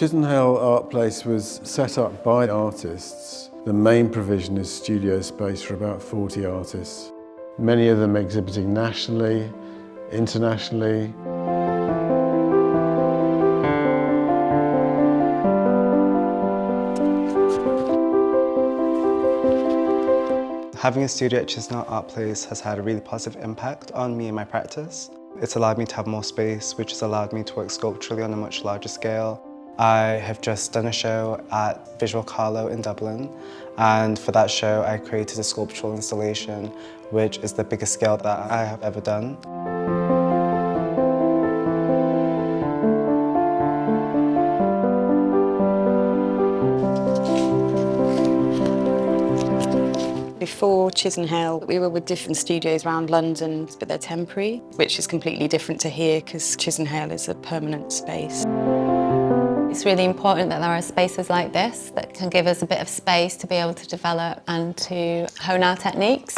Chisenhale Art Place was set up by artists. The main provision is studio space for about 40 artists. Many of them exhibiting nationally, internationally. Having a studio at Chisenhale Art Place has had a really positive impact on me and my practice. It's allowed me to have more space, which has allowed me to work sculpturally on a much larger scale. I have just done a show at Visual Carlo in Dublin, and for that show I created a sculptural installation, which is the biggest scale that I have ever done. Before Chisenhale, we were with different studios around London, but they're temporary, which is completely different to here because Chisenhale is a permanent space. It's really important that there are spaces like this that can give us a bit of space to be able to develop and to hone our techniques.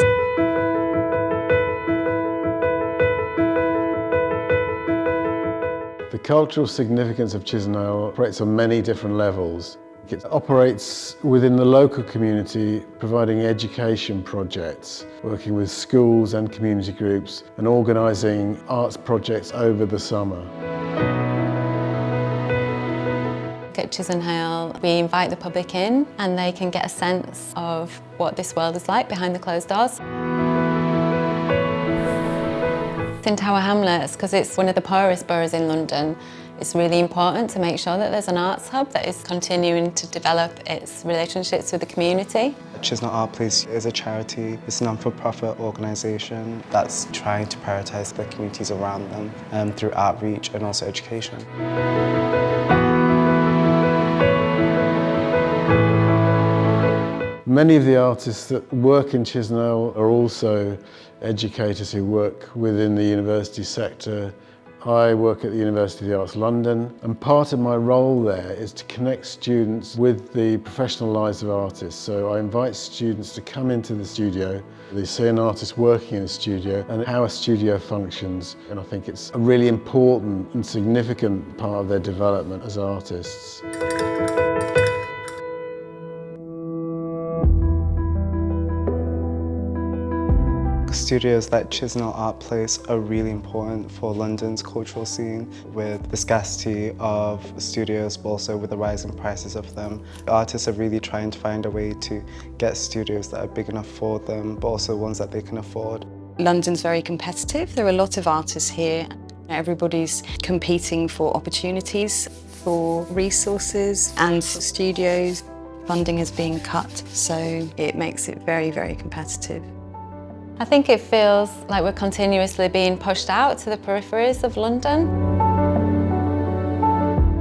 The cultural significance of Chisenhale operates on many different levels. It operates within the local community, providing education projects, working with schools and community groups, and organising arts projects over the summer. At Chisenhale, we invite the public in and they can get a sense of what this world is like behind the closed doors. In Tower Hamlets, because it's one of the poorest boroughs in London, it's really important to make sure that there's an arts hub that is continuing to develop its relationships with the community. Chisenhale Art Place is a charity. It's a non-for-profit organisation that's trying to prioritise the communities around them through outreach and also education. Many of the artists that work in Chisenhale are also educators who work within the university sector. I work at the University of the Arts London, and part of my role there is to connect students with the professional lives of artists. So I invite students to come into the studio. They see an artist working in a studio and how a studio functions, and I think it's a really important and significant part of their development as artists. Studios like Chisenhale Art Place are really important for London's cultural scene, with the scarcity of studios but also with the rising prices of them. Artists are really trying to find a way to get studios that are big enough for them but also ones that they can afford. London's very competitive. There are a lot of artists here. Everybody's competing for opportunities, for resources and studios. Funding is being cut, so it makes it very, very competitive. I think it feels like we're continuously being pushed out to the peripheries of London.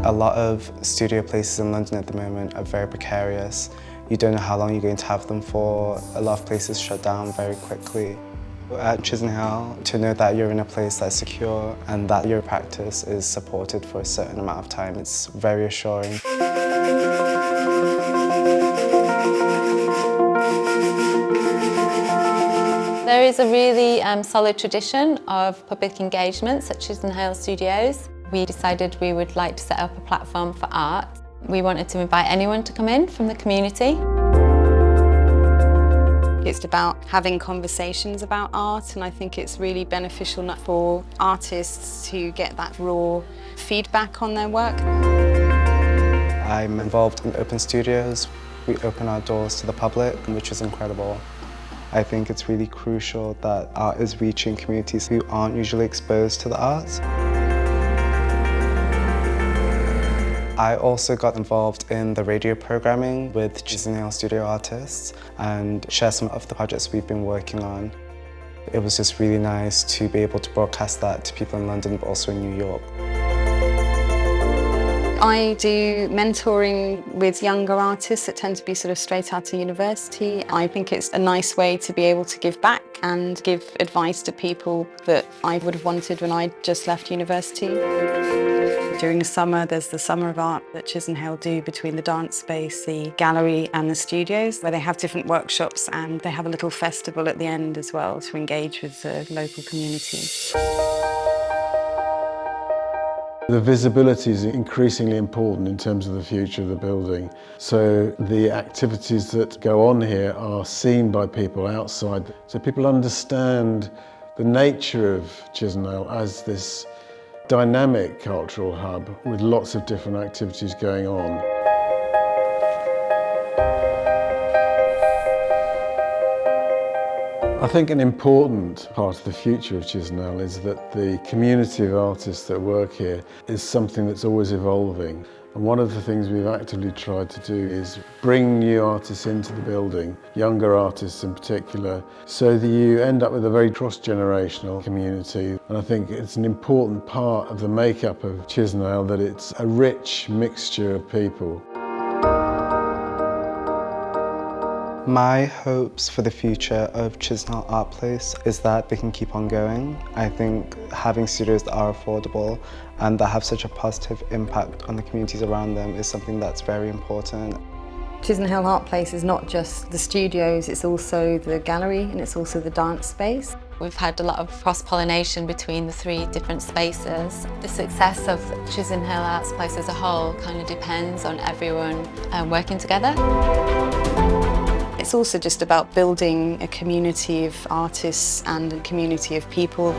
A lot of studio places in London at the moment are very precarious. You don't know how long you're going to have them for. A lot of places shut down very quickly. At Chisenhale, to know that you're in a place that's secure and that your practice is supported for a certain amount of time, it's very assuring. There is a really solid tradition of public engagements at Chisenhale Studios. We decided we would like to set up a platform for art. We wanted to invite anyone to come in from the community. It's about having conversations about art, and I think it's really beneficial for artists to get that raw feedback on their work. I'm involved in open studios. We open our doors to the public, which is incredible. I think it's really crucial that art is reaching communities who aren't usually exposed to the arts. I also got involved in the radio programming with Chisenhale studio artists and share some of the projects we've been working on. It was just really nice to be able to broadcast that to people in London but also in New York. I do mentoring with younger artists that tend to be sort of straight out of university. I think it's a nice way to be able to give back and give advice to people that I would have wanted when I just left university. During the summer, there's the Summer of Art that Chisenhale do between the dance space, the gallery and the studios, where they have different workshops and they have a little festival at the end as well to engage with the local community. The visibility is increasingly important in terms of the future of the building. So the activities that go on here are seen by people outside. So people understand the nature of Chisenhale as this dynamic cultural hub with lots of different activities going on. I think an important part of the future of Chisenhale is that the community of artists that work here is something that's always evolving. And one of the things we've actively tried to do is bring new artists into the building, younger artists in particular, so that you end up with a very cross-generational community. And I think it's an important part of the makeup of Chisenhale that it's a rich mixture of people. My hopes for the future of Chisenhale Art Place is that they can keep on going. I think having studios that are affordable and that have such a positive impact on the communities around them is something that's very important. Chisenhale Art Place is not just the studios, it's also the gallery and it's also the dance space. We've had a lot of cross-pollination between the 3 different spaces. The success of Chisenhale Arts Place as a whole kind of depends on everyone working together. It's also just about building a community of artists and a community of people.